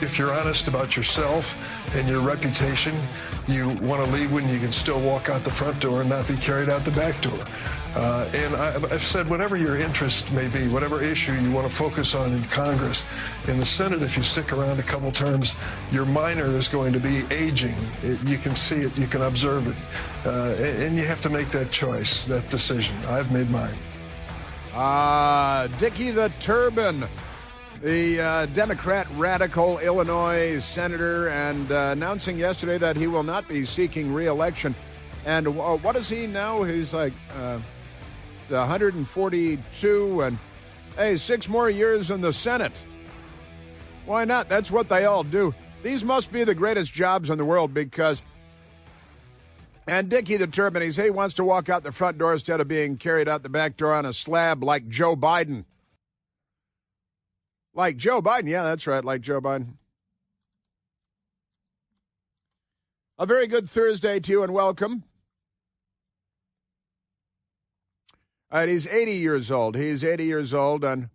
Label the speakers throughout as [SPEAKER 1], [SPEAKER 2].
[SPEAKER 1] if you're honest about yourself and your reputation, you want to leave when you can still walk out the front door and not be carried out the back door. And I've said whatever your interest may be, whatever issue you want to focus on in Congress, in the Senate, if you stick around a couple terms, your minor is going to be aging. You can see it, you can observe it, and you have to make that choice, that decision. I've made mine.
[SPEAKER 2] Dickie the Turban, the Democrat radical Illinois senator, and announcing yesterday that he will not be seeking re-election. And what is he now? He's like 142, and hey, 6 more years in the Senate. Why not? That's what they all do. These must be the greatest jobs in the world because... And Dickie the Turban, he wants to walk out the front door instead of being carried out the back door on a slab like Joe Biden. Like Joe Biden. Yeah, that's right, like Joe Biden. A very good Thursday to you and welcome. All right, he's 80 years old. He's 80 years old, and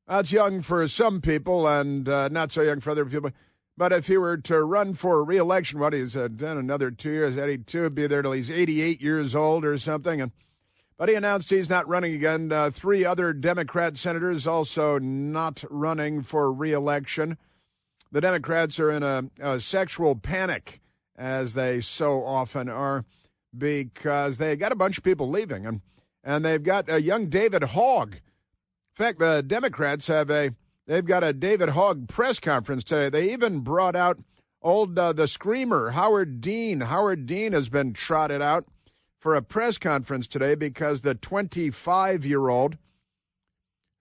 [SPEAKER 2] that's young for some people and not so young for other people. But if he were to run for re-election, what he's done another 2 years, 82, be there till he's 88 years old or something. But he announced he's not running again. 3 other Democrat senators also not running for re-election. The Democrats are in a sexual panic, as they so often are, because they got a bunch of people leaving. And they've got a young David Hogg. In fact, the Democrats they've got a David Hogg press conference today. They even brought out the screamer, Howard Dean. Howard Dean has been trotted out for a press conference today because the 25-year-old,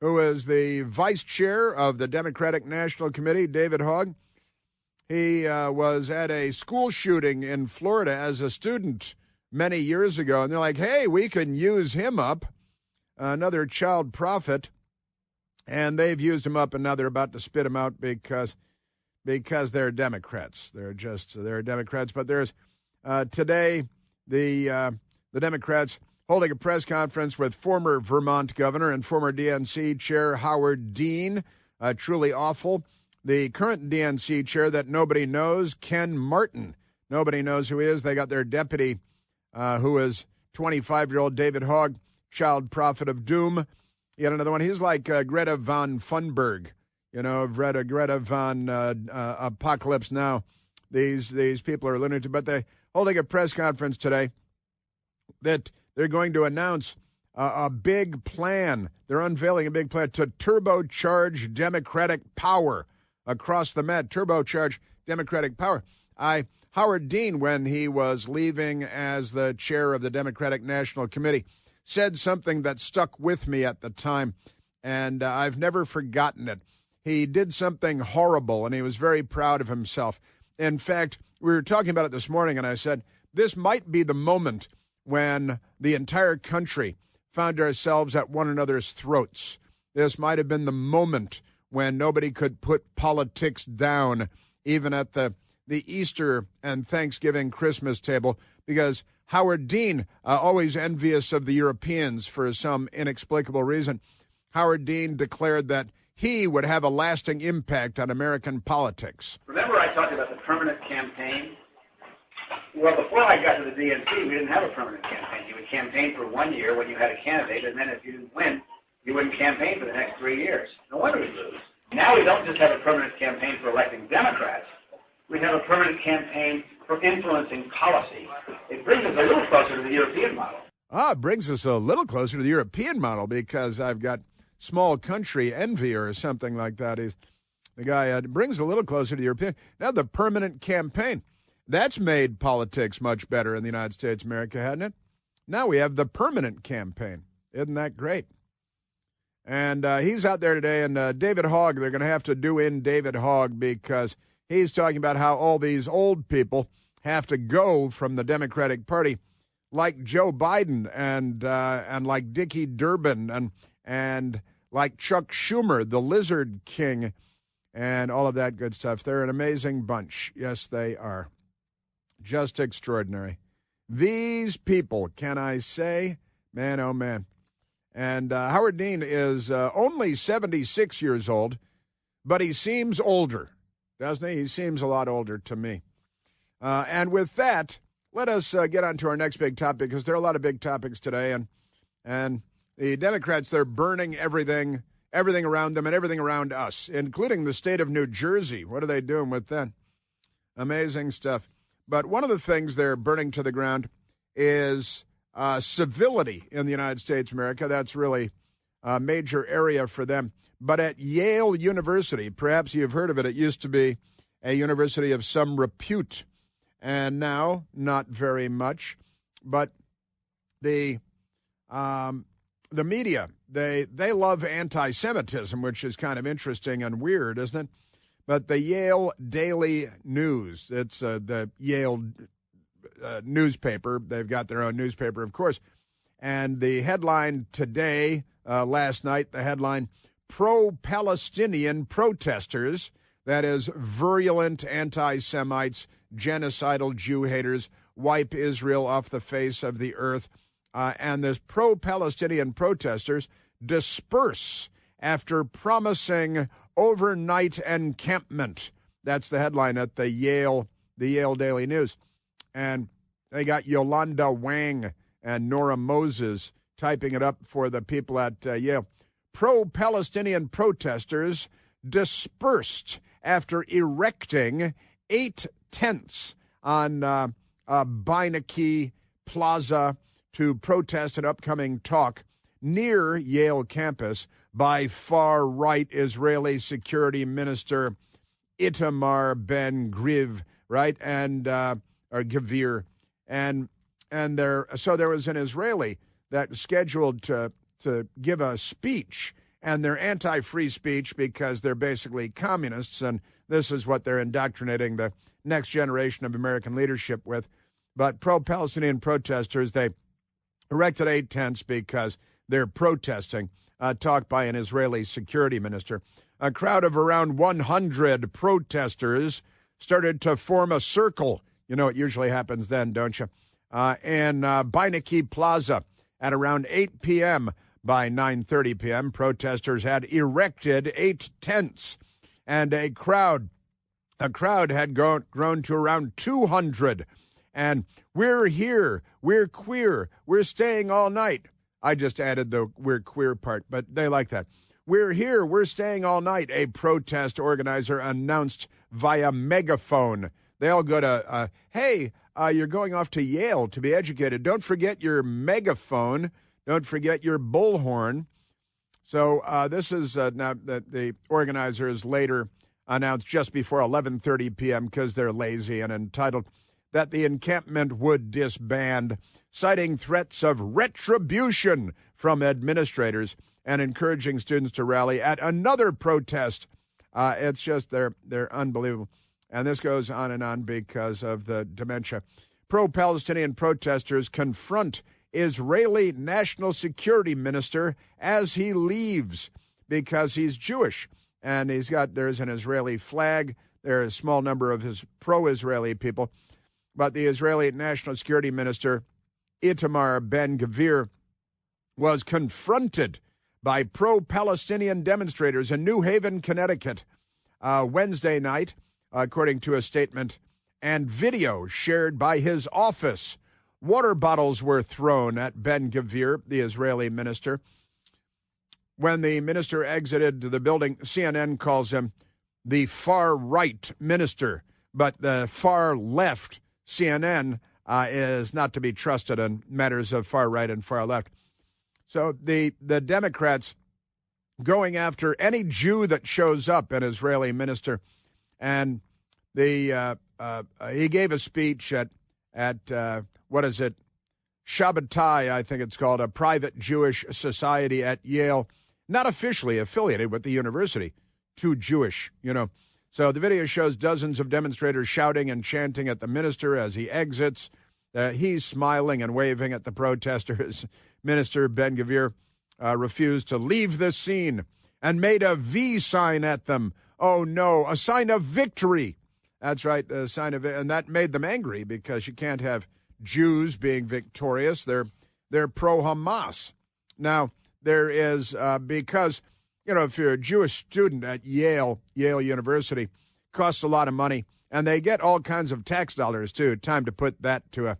[SPEAKER 2] who is the vice chair of the Democratic National Committee, David Hogg, he was at a school shooting in Florida as a student many years ago. And they're like, hey, we can use him up, another child prophet. And they've used him up, and now they're about to spit him out because they're Democrats. They're Democrats. But there's today the Democrats holding a press conference with former Vermont governor and former DNC chair Howard Dean. Truly awful. The current DNC chair that nobody knows, Ken Martin. Nobody knows who he is. They got their deputy, who is 25-year-old David Hogg, child prophet of doom. Yet another one. He's like Greta von Thunberg, Greta von Apocalypse Now. These people are lunatic, but they're holding a press conference today that they're going to announce a big plan. They're unveiling a big plan to turbocharge Democratic power across the Met. Turbocharge Democratic power. Howard Dean, when he was leaving as the chair of the Democratic National Committee, said something that stuck with me at the time, and I've never forgotten it. He did something horrible, and he was very proud of himself. In fact, we were talking about it this morning, and I said, this might be the moment when the entire country found ourselves at one another's throats. This might have been the moment when nobody could put politics down, even at the Easter and Thanksgiving Christmas table, because Howard Dean, always envious of the Europeans for some inexplicable reason, Howard Dean declared that he would have a lasting impact on American politics.
[SPEAKER 3] Remember I talked about the permanent campaign? Well, before I got to the DNC, we didn't have a permanent campaign. You would campaign for 1 year when you had a candidate, and then if you didn't win, you wouldn't campaign for the next 3 years. No wonder we lose. Now we don't just have a permanent campaign for electing Democrats. We have a permanent campaign for influencing policy. It brings us a little closer to the European model.
[SPEAKER 2] It brings us a little closer to the European model because I've got small country envy or something like that. The guy brings a little closer to the European. Now the permanent campaign. That's made politics much better in the United States of America, hasn't it? Now we have the permanent campaign. Isn't that great? And he's out there today, and David Hogg, they're going to have to do in David Hogg because he's talking about how all these old people have to go from the Democratic Party, like Joe Biden and like Dickie Durbin and like Chuck Schumer, the Lizard King, and all of that good stuff. They're an amazing bunch. Yes, they are. Just extraordinary. These people, can I say? Man, oh, man. And Howard Dean is only 76 years old, but he seems older, doesn't he? He seems a lot older to me. And with that, let us get on to our next big topic, because there are a lot of big topics today, and the Democrats, they're burning everything around them and everything around us, including the state of New Jersey. What are they doing with that? Amazing stuff. But one of the things they're burning to the ground is civility in the United States of America. That's really a major area for them. But at Yale University, perhaps you've heard of it, it used to be a university of some repute, and now not very much. But the media, they love anti-Semitism, which is kind of interesting and weird, isn't it? But the Yale Daily News, it's the Yale newspaper. They've got their own newspaper, of course. And the headline today, last night, the headline, pro-Palestinian protesters, that is, virulent anti-Semites, genocidal Jew haters, wipe Israel off the face of the earth. And this pro-Palestinian protesters disperse after promising overnight encampment. That's the headline at the Yale Daily News. And they got Yolanda Wang and Nora Moses typing it up for the people at Yale. Pro-Palestinian protesters dispersed after erecting 8 tents on Beinecke Plaza to protest an upcoming talk near Yale campus by far-right Israeli Security Minister Itamar Ben-Gvir, right, and or Gvir, and there was an Israeli that scheduled to give a speech, and they're anti-free speech because they're basically communists, and this is what they're indoctrinating the next generation of American leadership with. But pro-Palestinian protesters, they erected 8 tents because they're protesting a talk by an Israeli security minister. A crowd of around 100 protesters started to form a circle. You know, it usually happens then, don't you? In Beinecke Plaza at around 8 p.m. By 9:30 p.m., protesters had erected 8 tents, and a crowd had grown to around 200. And we're here, we're queer, we're staying all night. I just added the we're queer part, but they like that. We're here, we're staying all night, a protest organizer announced via megaphone. They all go to, hey, you're going off to Yale to be educated. Don't forget your megaphone. Don't forget your bullhorn. So this is now that the organizers later announced just before 11:30 p.m. because they're lazy and entitled that the encampment would disband, citing threats of retribution from administrators and encouraging students to rally at another protest. It's just they're unbelievable. And this goes on and on because of the dementia. Pro-Palestinian protesters confront Israeli National Security Minister as he leaves because he's Jewish. And there's an Israeli flag. There are a small number of his pro-Israeli people. But the Israeli National Security Minister, Itamar Ben-Gvir, was confronted by pro-Palestinian demonstrators in New Haven, Connecticut, Wednesday night, according to a statement and video shared by his office. Water bottles were thrown at Ben-Gvir, the Israeli minister. When the minister exited the building, CNN calls him the far-right minister, but the far-left CNN is not to be trusted in matters of far-right and far-left. So the Democrats going after any Jew that shows up, an Israeli minister, and he gave a speech at what is it, Shabbatai, I think it's called, a private Jewish society at Yale, not officially affiliated with the university, too Jewish, you know. So the video shows dozens of demonstrators shouting and chanting at the minister as he exits. He's smiling and waving at the protesters. Minister Ben-Gvir refused to leave the scene and made a V sign at them. Oh, no, a sign of victory. That's right, a sign of it. And that made them angry because you can't have Jews being victorious. They're pro-Hamas. Now, there is, because if you're a Jewish student at Yale University, costs a lot of money, and they get all kinds of tax dollars too. Time to put that to a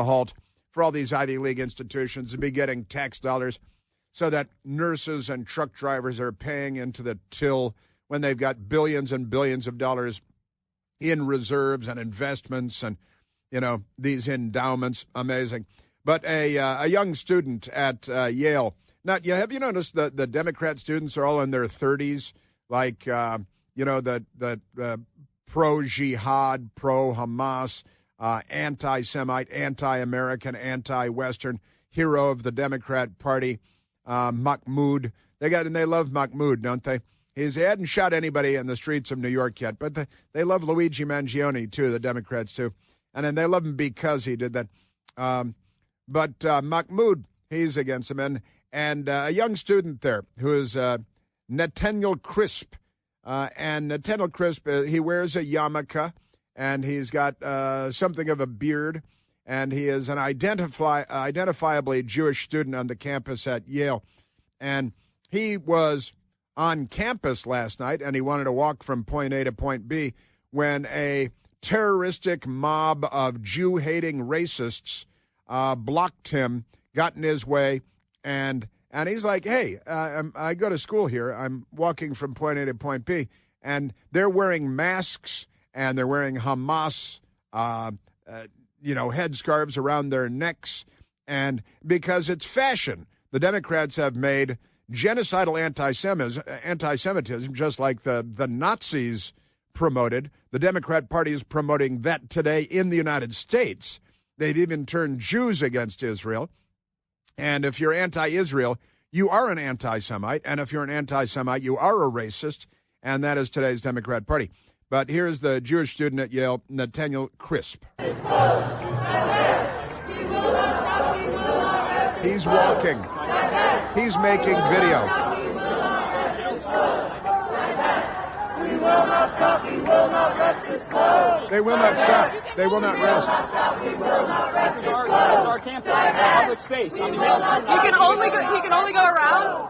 [SPEAKER 2] halt for all these Ivy League institutions to be getting tax dollars so that nurses and truck drivers are paying into the till when they've got billions and billions of dollars in reserves and investments and, these endowments. Amazing. But a young student at Yale. Now, have you noticed that the Democrat students are all in their 30s, like, the pro-jihad, pro-Hamas, anti-Semite, anti-American, anti-Western hero of the Democrat Party, Mahmoud. They love Mahmoud, don't they? He hadn't shot anybody in the streets of New York yet, but they love Luigi Mangione, too, the Democrats, too. And then they love him because he did that. But Mahmoud, he's against him. And a young student there who is Nathaniel Crisp. And Nathaniel Crisp, he wears a yarmulke, and he's got something of a beard, and he is an identifiably Jewish student on the campus at Yale. And he was on campus last night, and he wanted to walk from point A to point B when a terroristic mob of Jew-hating racists blocked him, got in his way, and he's like, hey, I go to school here. I'm walking from point A to point B, and they're wearing masks, and they're wearing Hamas, headscarves around their necks, and because it's fashion. The Democrats have made genocidal anti-Semitism, just like the Nazis promoted. The Democrat Party is promoting that today in the United States. They've even turned Jews against Israel. And if you're anti-Israel, you are an anti-Semite. And if you're an anti-Semite, you are a racist. And that is today's Democrat Party. But here's the Jewish student at Yale, Nathaniel Crisp. He's walking. He's making video. They will not stop. They will not rest.
[SPEAKER 4] Our campus, public space. He can only go around.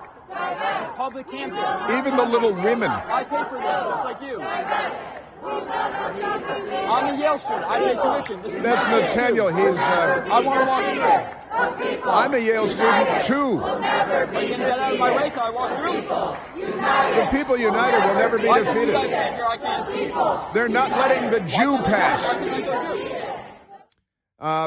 [SPEAKER 4] Public campus.
[SPEAKER 2] Even the little women.
[SPEAKER 4] I pay for this, just like you. I'm a Yale student. I pay tuition.
[SPEAKER 2] That's Nathaniel. He's.
[SPEAKER 4] I want to walk through.
[SPEAKER 2] I'm a Yale student too.
[SPEAKER 4] Are you going to get out of my way till I walk through?
[SPEAKER 2] The people united will never be defeated. They're not letting the Jew pass.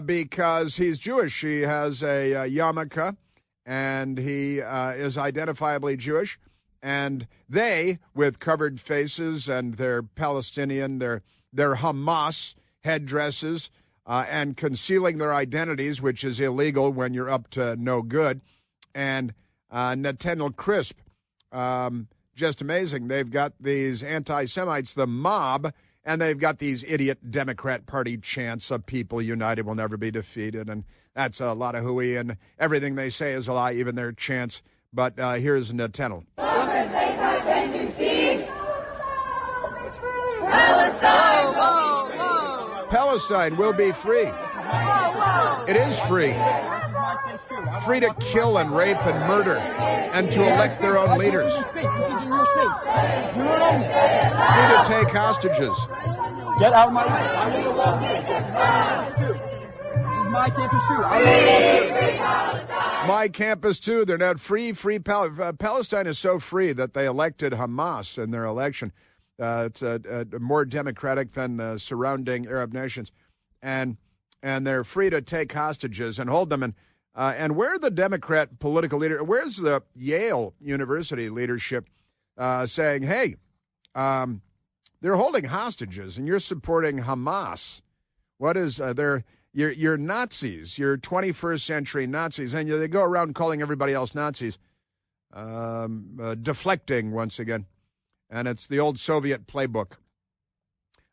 [SPEAKER 2] Because he's Jewish. He has a yarmulke, and he is identifiably Jewish. And they, with covered faces and their Palestinian, their Hamas headdresses, and concealing their identities, which is illegal when you're up to no good. And Nathaniel Crisp, just amazing. They've got these anti-Semites, the mob, and they've got these idiot Democrat Party chants of people united will never be defeated. And that's a lot of hooey, and everything they say is a lie, even their chants. But here's Nathaniel. Palestine will be free. It is free. Free to kill and rape and murder and to elect their own leaders. Free to take hostages.
[SPEAKER 4] Get out of my way. I want to walk through. This is my campus too.
[SPEAKER 2] My campus too. They're not free. Palestine is so free that they elected Hamas in their election. It's more democratic than the surrounding Arab nations, and they're free to take hostages and hold them. And where the Democrat political leader, where's the Yale University leadership saying, hey, they're holding hostages and you're supporting Hamas? What is you're Nazis, you're 21st century Nazis, and they go around calling everybody else Nazis, deflecting once again. And it's the old Soviet playbook.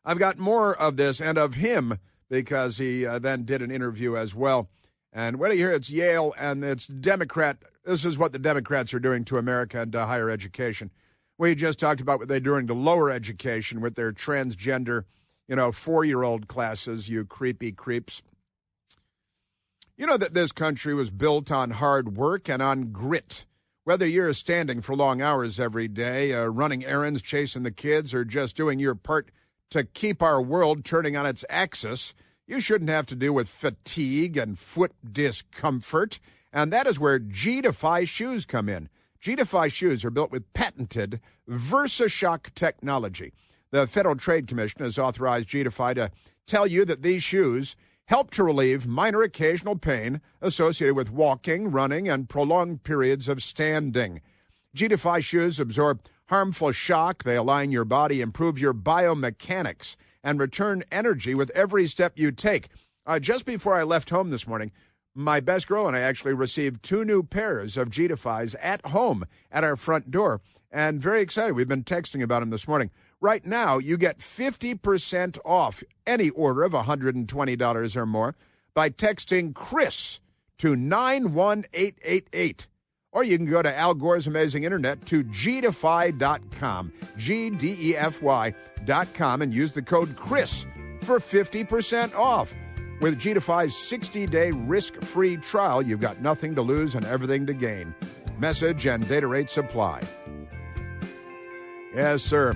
[SPEAKER 2] I've got more of this and of him because he then did an interview as well. And what do you hear? It's Yale and it's Democrat. This is what the Democrats are doing to America and to higher education. We just talked about what they're doing to lower education with their transgender, 4-year-old classes, you creepy creeps. You know that this country was built on hard work and on grit. Whether you're standing for long hours every day, running errands, chasing the kids, or just doing your part to keep our world turning on its axis, you shouldn't have to deal with fatigue and foot discomfort. And that is where G-Defy shoes come in. G-Defy shoes are built with patented VersaShock technology. The Federal Trade Commission has authorized G-Defy to tell you that these shoes help to relieve minor occasional pain associated with walking, running, and prolonged periods of standing. G-Defy shoes absorb harmful shock. They align your body, improve your biomechanics, and return energy with every step you take. Just before I left home this morning, my best girl and I actually received 2 new pairs of G-Defys at home at our front door, and very excited. We've been texting about them this morning. Right now, you get 50% off any order of $120 or more by texting Chris to 91888. Or you can go to Al Gore's Amazing Internet to gdefy.com, GDEFY.com, and use the code Chris for 50% off. With G-Defy's 60-day risk-free trial, you've got nothing to lose and everything to gain. Message and data rates apply. Yes, sir.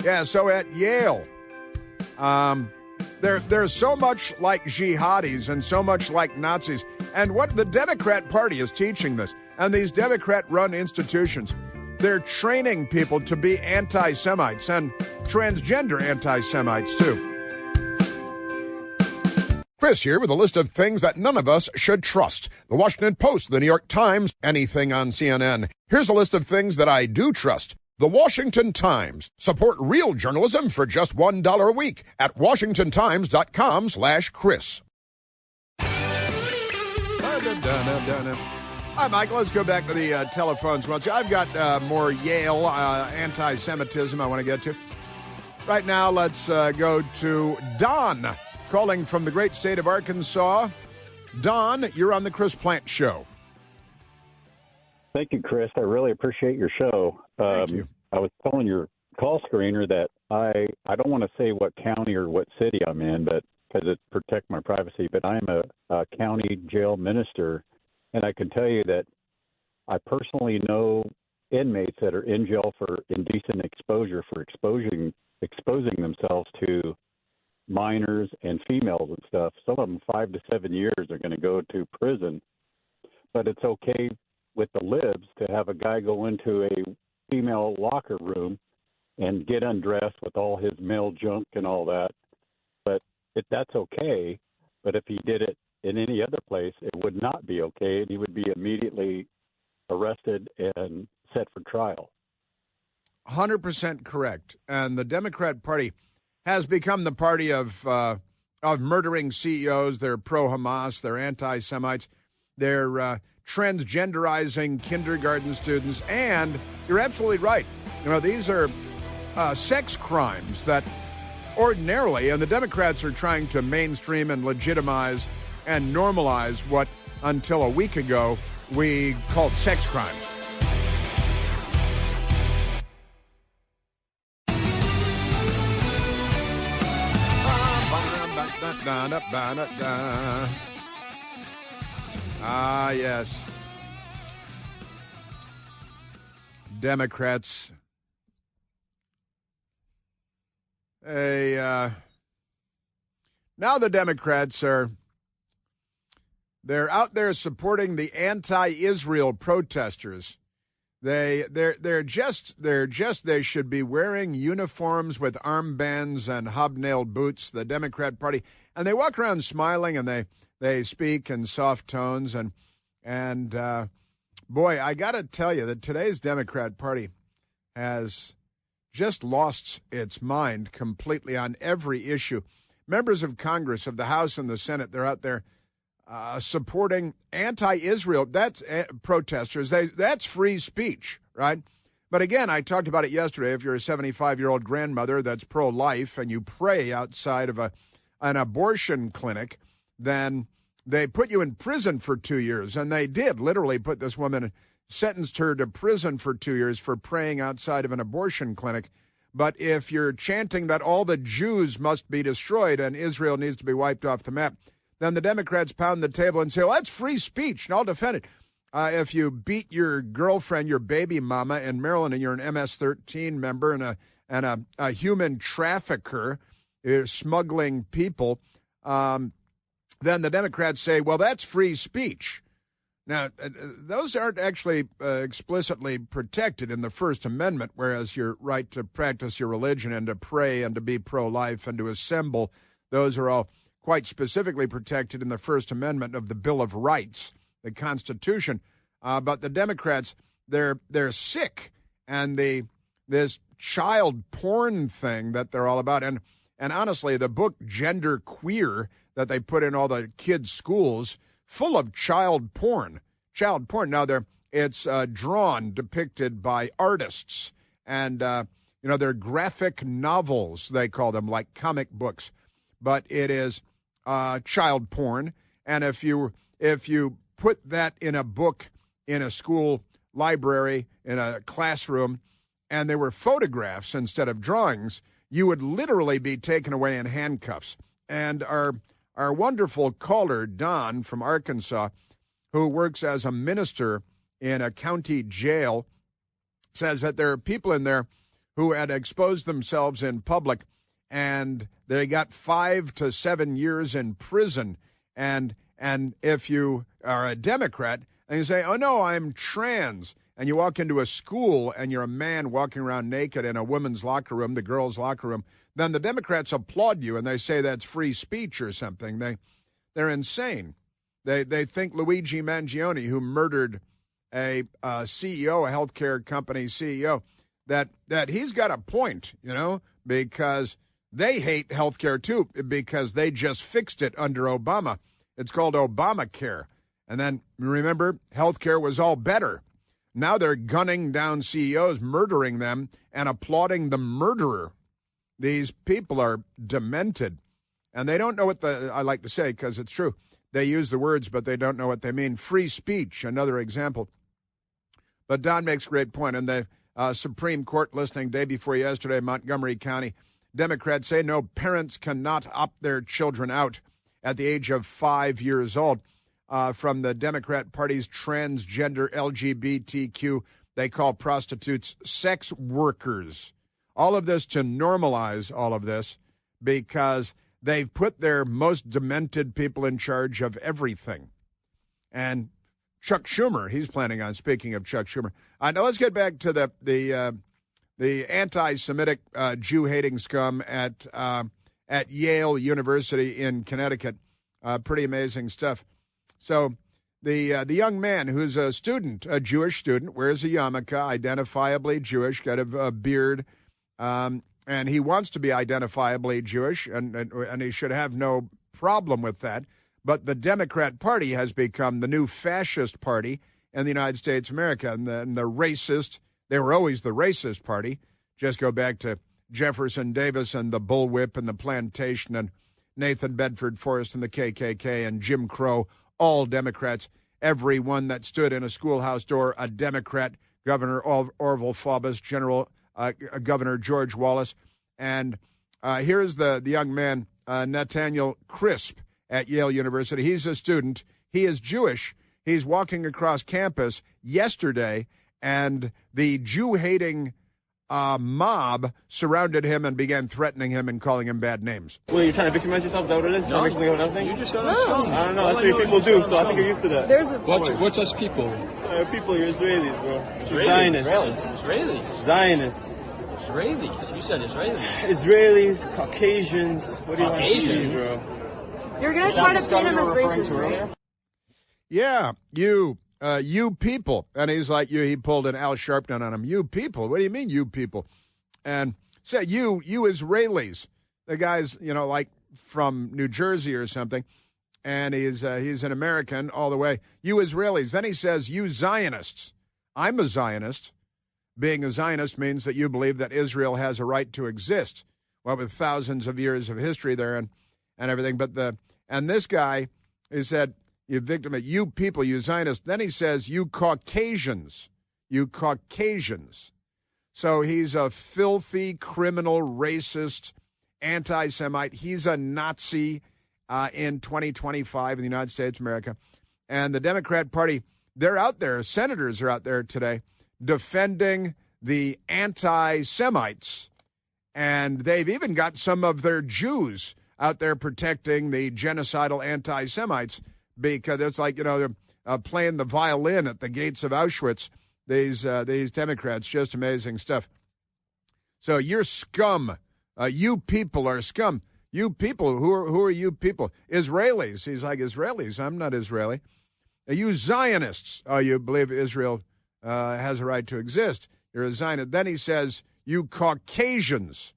[SPEAKER 2] Yeah, so at Yale, they're so much like jihadis and so much like Nazis. And what the Democrat Party is teaching this, and these Democrat-run institutions, they're training people to be anti-Semites and transgender anti-Semites, too. Chris here with a list of things that none of us should trust. The Washington Post, the New York Times, anything on CNN. Here's a list of things that I do trust. The Washington Times. Support real journalism for just $1 a week at washingtontimes.com/Chris. All right, Michael, let's go back to the telephones. I've got more Yale anti-Semitism I want to get to. Right now, let's go to Don, calling from the great state of Arkansas. Don, you're on the Chris Plant Show.
[SPEAKER 5] Thank you, Chris. I really appreciate your show.
[SPEAKER 2] Thank you.
[SPEAKER 5] I was telling your call screener that I don't want to say what county or what city I'm in, but because it protects my privacy, but I am a county jail minister, and I can tell you that I personally know inmates that are in jail for indecent exposure, for exposing themselves to minors and females and stuff. Some of them 5 to 7 years are going to go to prison, but it's okay with the libs to have a guy go into a female locker room and get undressed with all his male junk and all that. But that's okay. But if he did it in any other place, it would not be okay, and he would be immediately arrested and set for trial.
[SPEAKER 2] 100% correct. And the Democrat Party has become the party of murdering CEOs. They're pro-Hamas. They're anti-Semites. They're transgenderizing kindergarten students. And you're absolutely right. You know, these are sex crimes that ordinarily, and the Democrats are trying to mainstream and legitimize and normalize what, until a week ago, we called sex crimes. Ah, yes. Democrats. Now the Democrats they're out there supporting the anti-Israel protesters. They should be wearing uniforms with armbands and hobnailed boots, the Democrat Party, and they walk around smiling and they speak in soft tones and boy, I got to tell you that today's Democrat Party has just lost its mind completely on every issue. Members of Congress, of the House and the Senate, they're out there supporting anti-Israel. That's protesters. That's free speech, right? But again, I talked about it yesterday. If you're a 75-year-old grandmother that's pro-life and you pray outside of an abortion clinic, then they put you in prison for 2 years. And they did literally put this woman, sentenced her to prison for 2 years for praying outside of an abortion clinic. But if you're chanting that all the Jews must be destroyed and Israel needs to be wiped off the map, then the Democrats pound the table and say, well, that's free speech, and I'll defend it. if you beat your girlfriend, your baby mama in Maryland, and you're an MS-13 member and a human trafficker, smuggling people, then the Democrats say, well, that's free speech. Now, those aren't actually explicitly protected in the First Amendment, whereas your right to practice your religion and to pray and to be pro-life and to assemble, those are all quite specifically protected in the First Amendment of the Bill of Rights, the Constitution. But the Democrats, they're sick, and this child porn thing that they're all about, and honestly, the book Gender Queer that they put in all the kids' schools, full of child porn. Now, it's drawn, depicted by artists, and they're graphic novels, they call them, like comic books, but it is child porn. And if you put that in a book in a school library, in a classroom, and there were photographs instead of drawings, you would literally be taken away in handcuffs. And our wonderful caller, Don from Arkansas, who works as a minister in a county jail, says that there are people in there who had exposed themselves in public, and they got 5 to 7 years in prison. And if you are a Democrat and you say, oh, no, I'm trans, and you walk into a school and you're a man walking around naked in a women's locker room, the girls' locker room, then the Democrats applaud you and they say that's free speech or something. They're insane. They think Luigi Mangione, who murdered a CEO, a healthcare company CEO, that he's got a point, because they hate healthcare too, because they just fixed it under Obama. It's called Obamacare. And then, remember, healthcare was all better. Now they're gunning down CEOs, murdering them, and applauding the murderer. These people are demented. And they don't know what I like to say, because it's true. They use the words, but they don't know what they mean. Free speech, another example. But Don makes a great point. In the Supreme Court listening day before yesterday, Montgomery County, Democrats say no, parents cannot opt their children out at the age of 5 years old from the Democrat Party's transgender LGBTQ, they call prostitutes sex workers. All of this to normalize all of this because they've put their most demented people in charge of everything. And Chuck Schumer, he's planning on, speaking of Chuck Schumer. Now let's get back to the anti-Semitic Jew-hating scum at Yale University in Connecticut. Pretty amazing stuff. So the young man who's a student, a Jewish student, wears a yarmulke, identifiably Jewish, got a beard, and he wants to be identifiably Jewish, and he should have no problem with that. But the Democrat Party has become the new fascist party in the United States of America, and the racist, they were always the racist party. Just go back to Jefferson Davis and the bullwhip and the plantation and Nathan Bedford Forrest and the KKK and Jim Crow, all Democrats. Everyone that stood in a schoolhouse door, a Democrat, Governor Orville Faubus, Governor George Wallace. And here's the young man, Nathaniel Crisp at Yale University. He's a student. He is Jewish. He's walking across campus yesterday, and the Jew-hating mob surrounded him and began threatening him and calling him bad names.
[SPEAKER 6] Well, you're trying to victimize yourself? Is that what it is?
[SPEAKER 7] No.
[SPEAKER 6] You
[SPEAKER 7] just got no.
[SPEAKER 6] I don't know. That's what people do, so I think you're used to that.
[SPEAKER 7] What's us people?
[SPEAKER 6] People, you're Israelis, bro.
[SPEAKER 7] Israelis.
[SPEAKER 6] Zionists.
[SPEAKER 7] Israelis. You said Israelis.
[SPEAKER 6] Israelis, Caucasians. What do you want to see, bro?
[SPEAKER 8] You're going to try to paint him as racist, right?
[SPEAKER 2] Yeah, you people. And he's like, he pulled an Al Sharpton on him. You people. What do you mean, you people? And say, you Israelis. The guy's, like from New Jersey or something. And he's an American all the way. You Israelis. Then he says, you Zionists. I'm a Zionist. Being a Zionist means that you believe that Israel has a right to exist. Well, with thousands of years of history there and everything. And this guy, he said, you victim of you people, you Zionists. Then he says, you Caucasians. So he's a filthy, criminal, racist, anti-Semite. He's a Nazi in 2025 in the United States of America. And the Democrat Party they're out there, senators are out there today defending the anti-Semites, and they've even got some of their Jews out there protecting the genocidal anti-Semites, because it's like, they're playing the violin at the gates of Auschwitz, these Democrats. Just amazing stuff. So you're scum. You people are scum. You people, who are you people? Israelis. He's like, Israelis? I'm not Israeli. You Zionists. Oh, you believe Israel has a right to exist. You're a Zionist. Then he says, you Caucasians,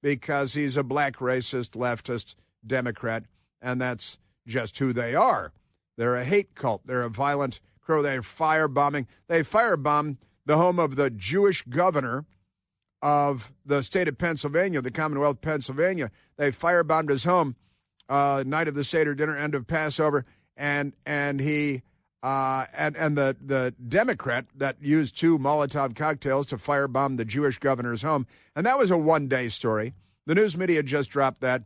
[SPEAKER 2] because he's a black racist, leftist, Democrat, and that's just who they are. They're a hate cult. They're a violent crew. They're firebombing. They firebombed the home of the Jewish governor of the state of Pennsylvania, the Commonwealth of Pennsylvania. They firebombed his home night of the Seder dinner, end of Passover, and he and the Democrat that used 2 Molotov cocktails to firebomb the Jewish governor's home, and that was a one-day story. The news media just dropped that.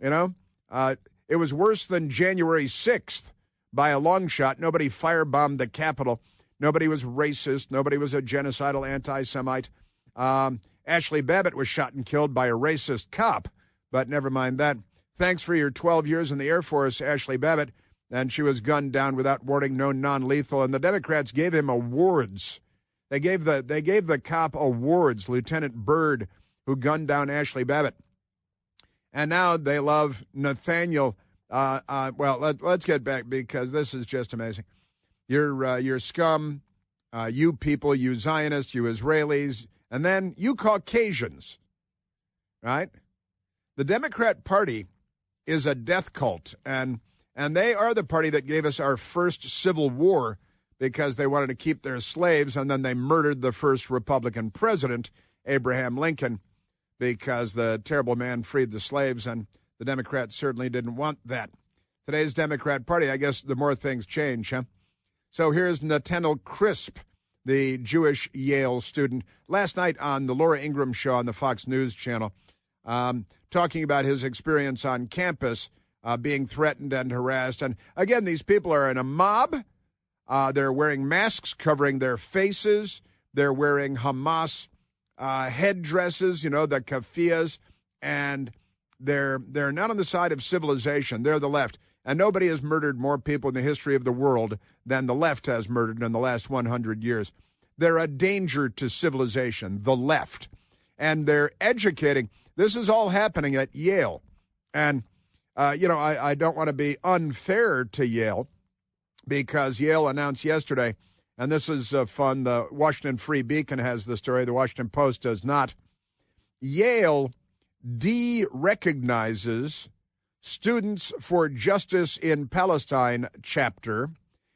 [SPEAKER 2] It was worse than January 6th by a long shot. Nobody firebombed the Capitol. Nobody was racist. Nobody was a genocidal anti-Semite. Ashley Babbitt was shot and killed by a racist cop, but never mind that. Thanks for your 12 years in the Air Force, Ashley Babbitt. And she was gunned down without warning, no non-lethal. And the Democrats gave him awards. They gave the cop awards, Lieutenant Byrd, who gunned down Ashley Babbitt. And now they love Nathaniel. Let's get back, because this is just amazing. You're scum, you people, you Zionists, you Israelis, and then you Caucasians, right? The Democrat Party is a death cult, and they are the party that gave us our first Civil War because they wanted to keep their slaves, and then they murdered the first Republican president, Abraham Lincoln, because the terrible man freed the slaves, and the Democrats certainly didn't want that. Today's Democrat Party, I guess the more things change, huh? So here's Nathaniel Crisp, the Jewish Yale student, last night on the Laura Ingraham show on the Fox News channel, talking about his experience on campus, being threatened and harassed. And again, these people are in a mob. They're wearing masks covering their faces. They're wearing Hamas headdresses, the keffiyehs, and they're not on the side of civilization. They're the left. And nobody has murdered more people in the history of the world than the left has murdered in the last 100 years. They're a danger to civilization, the left. And they're educating. This is all happening at Yale. And I don't want to be unfair to Yale, because Yale announced yesterday, and this is fun, the Washington Free Beacon has the story, the Washington Post does not. Yale de-recognizes Students for Justice in Palestine chapter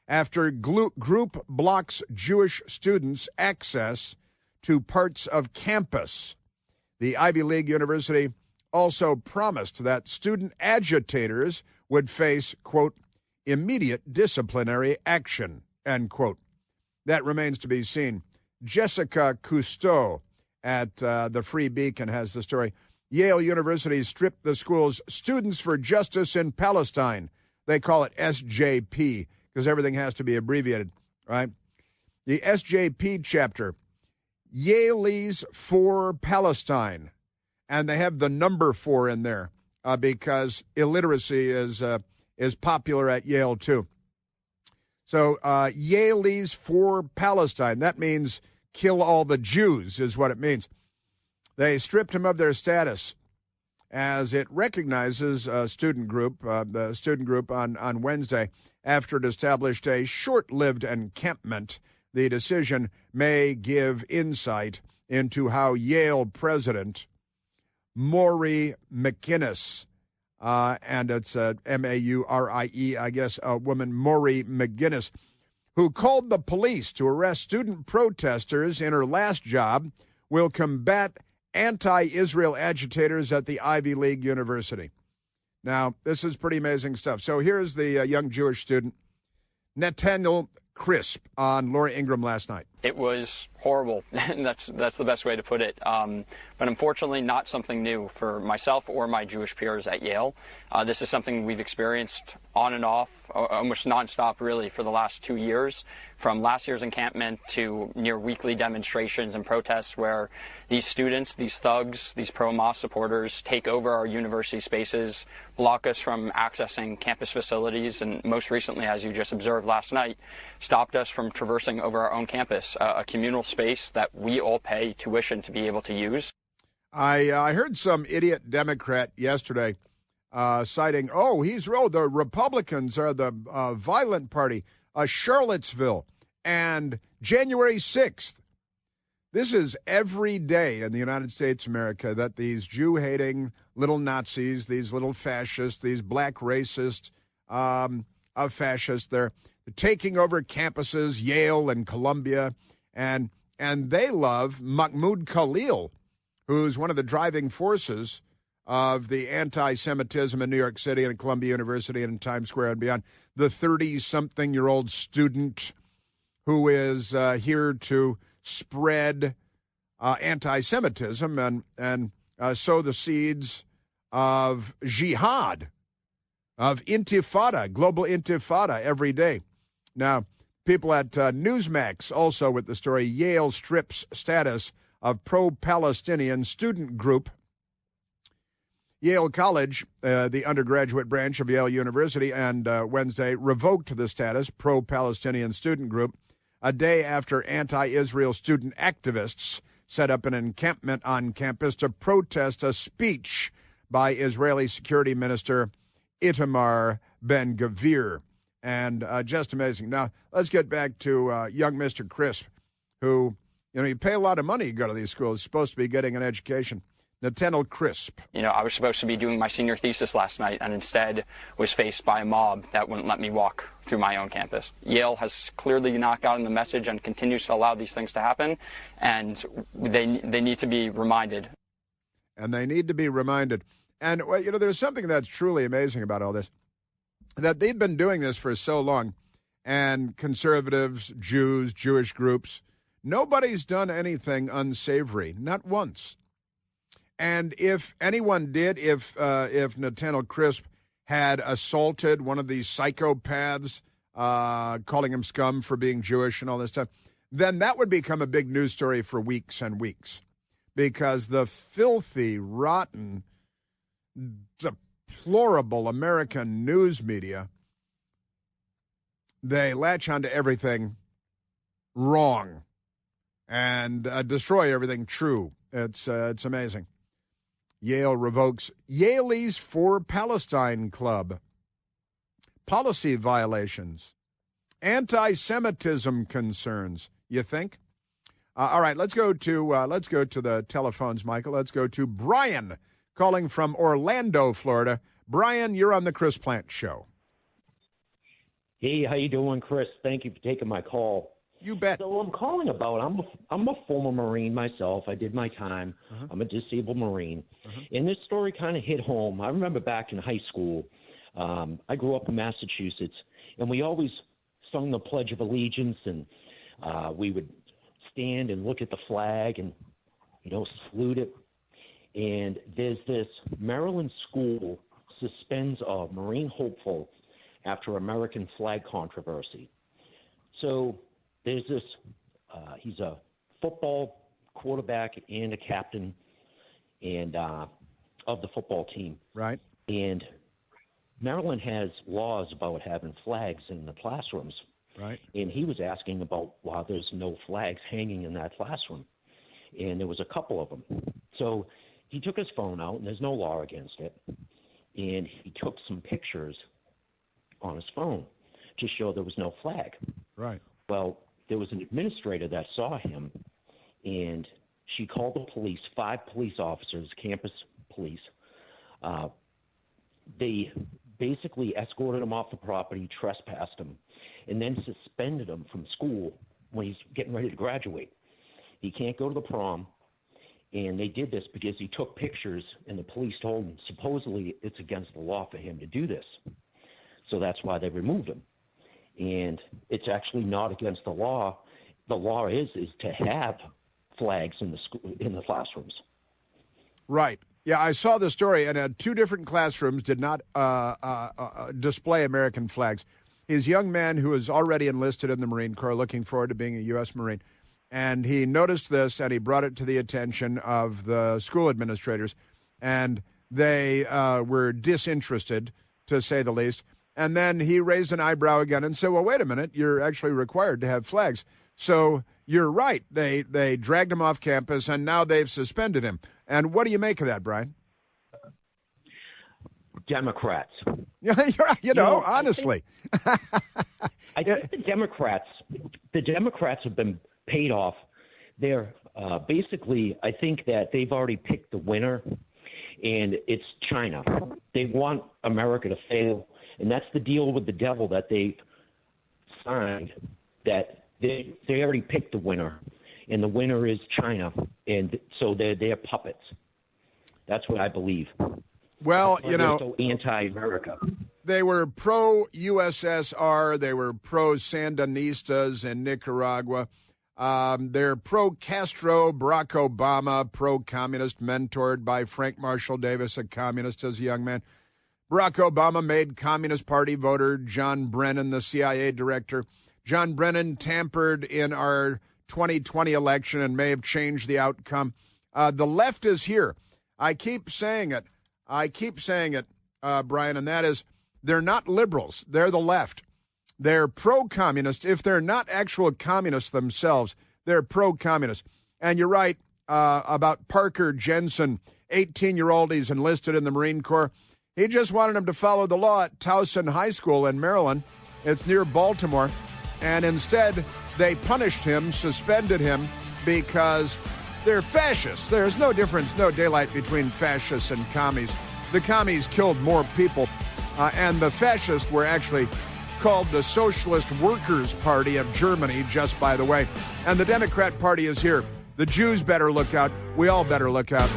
[SPEAKER 2] after group blocks Jewish students' access to parts of campus. The Ivy League university also promised that student agitators would face, quote, immediate disciplinary action, end quote. That remains to be seen. Jessica Cousteau at the Free Beacon has the story. Yale University stripped the school's Students for Justice in Palestine. They call it SJP because everything has to be abbreviated, right? The SJP chapter, Yale's for Palestine. And they have the number 4 in there because illiteracy is popular at Yale, too. So Yale's for Palestine. That means kill all the Jews is what it means. They stripped him of their status as it recognizes a student group, the student group on Wednesday, after it established a short-lived encampment. The decision may give insight into how Yale president Maury McInnes, and it's M-A-U-R-I-E, I guess, a woman, Maury McGinnis, who called the police to arrest student protesters in her last job, will combat anti-Israel agitators at the Ivy League University. Now, this is pretty amazing stuff. So here's the young Jewish student, Nathaniel Crisp, on Laura Ingraham last night.
[SPEAKER 9] It was horrible. That's the best way to put it. But unfortunately, not something new for myself or my Jewish peers at Yale. This is something we've experienced on and off, almost nonstop, really, for the last 2 years, from last year's encampment to near weekly demonstrations and protests where these students, these thugs, these pro-Hamas supporters take over our university spaces, block us from accessing campus facilities, and most recently, as you just observed last night, stopped us from traversing over our own campus, a communal space that we all pay tuition to be able to use.
[SPEAKER 2] I heard some idiot Democrat yesterday citing, the Republicans are the violent party, Charlottesville, and January 6th. This is every day in the United States of America that these Jew-hating little Nazis, these little fascists, these black racists of fascists, they're taking over campuses, Yale and Columbia, and they love Mahmoud Khalil, who's one of the driving forces of the anti-Semitism in New York City and at Columbia University and in Times Square and beyond, the 30-something-year-old student who is here to spread anti-Semitism and sow the seeds of jihad, of intifada, global intifada every day. Now, people at Newsmax also with the story, Yale strips status of pro-Palestinian student group. Yale College, the undergraduate branch of Yale University, and Wednesday revoked the status, pro-Palestinian student group, a day after anti-Israel student activists set up an encampment on campus to protest a speech by Israeli Security Minister Itamar Ben-Gvir. And just amazing. Now, let's get back to young Mr. Crisp, who, you pay a lot of money to go to these schools. You're supposed to be getting an education. Nathaniel Crisp.
[SPEAKER 9] I was supposed to be doing my senior thesis last night and instead was faced by a mob that wouldn't let me walk through my own campus. Yale has clearly not gotten the message and continues to allow these things to happen, and they need to be reminded.
[SPEAKER 2] And they need to be reminded. And, there's something that's truly amazing about all this, that they've been doing this for so long, and conservatives, Jews, Jewish groups, nobody's done anything unsavory, not once. And if anyone did, if Nathaniel Crisp had assaulted one of these psychopaths, calling him scum for being Jewish and all this stuff, then that would become a big news story for weeks and weeks. Because the filthy, rotten, deplorable American news media, they latch onto everything wrong and destroy everything true. It's amazing. Yale revokes Yale's for Palestine Club. Policy violations. Anti-Semitism concerns. You think? All right, let's go to the telephones, Michael. Let's go to Brian calling from Orlando, Florida. Brian, you're on the Chris Plant Show.
[SPEAKER 10] Hey, how you doing, Chris? Thank you for taking my call.
[SPEAKER 2] You bet.
[SPEAKER 10] So I'm calling about, I'm a former Marine myself. I did my time. Uh-huh. I'm a disabled Marine. Uh-huh. And this story kind of hit home. I remember back in high school, I grew up in Massachusetts, and we always sung the Pledge of Allegiance, and we would stand and look at the flag and, salute it. And there's this Maryland school suspends a Marine hopeful after American flag controversy. So there's this, he's a football quarterback and a captain and of the football team.
[SPEAKER 2] Right.
[SPEAKER 10] And Maryland has laws about having flags in the classrooms.
[SPEAKER 2] Right.
[SPEAKER 10] And he was asking about why there's no flags hanging in that classroom. And there was a couple of them. So he took his phone out, and there's no law against it. And he took some pictures on his phone to show there was no flag.
[SPEAKER 2] Right.
[SPEAKER 10] Well, there was an administrator that saw him, and she called the police, 5 police officers, campus police. They basically escorted him off the property, trespassed him, and then suspended him from school when he's getting ready to graduate. He can't go to the prom, and they did this because he took pictures, and the police told him supposedly it's against the law for him to do this. So that's why they removed him. And it's actually not against the law the law is to have flags in the classrooms.
[SPEAKER 2] Right. Yeah, I saw the story, and 2 different classrooms did not display American flags. His young man who is already enlisted in the Marine Corps, looking forward to being a U.S. Marine, and he noticed this, and he brought it to the attention of the school administrators, and they were disinterested, to say the least. And then he raised an eyebrow again and said, well, wait a minute, you're actually required to have flags. So you're right. They dragged him off campus, and now they've suspended him. And what do you make of that, Brian?
[SPEAKER 10] Democrats.
[SPEAKER 2] you know, honestly.
[SPEAKER 10] I think the Democrats have been paid off. They're basically, I think that they've already picked the winner, and it's China. They want America to fail, and that's the deal with the devil that they've signed, that they already picked the winner, and the winner is China, and so they're puppets. That's what I believe.
[SPEAKER 2] Well,
[SPEAKER 10] you know, so anti-America.
[SPEAKER 2] They were pro-USSR. They were pro-Sandinistas in Nicaragua. They're pro-Castro, Barack Obama, pro-communist, mentored by Frank Marshall Davis, a communist as a young man. Barack Obama made Communist Party voter John Brennan the CIA director. John Brennan tampered in our 2020 election and may have changed the outcome. The left is here. I keep saying it, Brian, and that is they're not liberals. They're the left. They're pro-communist. If they're not actual communists themselves, they're pro-communist. And you're right about Parker Jensen, 18-year-old. He's enlisted in the Marine Corps. He just wanted him to follow the law at Towson High School in Maryland. It's near Baltimore. And instead, they punished him, suspended him, because they're fascists. There's no difference, no daylight between fascists and commies. The commies killed more people, and the fascists were actually called the Socialist Workers' Party of Germany, just by the way. And the Democrat Party is here. The Jews better look out. We all better look out.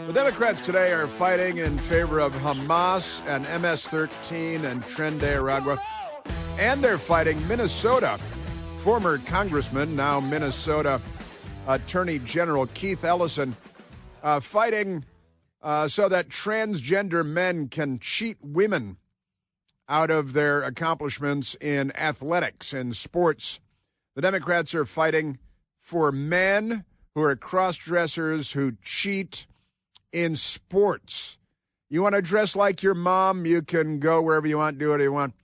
[SPEAKER 2] The Democrats today are fighting in favor of Hamas and MS-13 and Tren de Aragua. And they're fighting Minnesota. Former Congressman, now Minnesota Attorney General Keith Ellison, fighting so that transgender men can cheat women out of their accomplishments in athletics and sports. The Democrats are fighting for men who are cross-dressers who cheat in sports. You want to dress like your mom, you can go wherever you want, do whatever you want.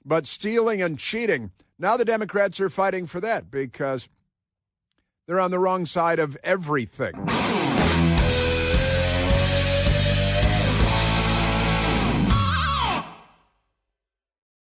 [SPEAKER 2] But stealing and cheating, now the Democrats are fighting for that because they're on the wrong side of everything.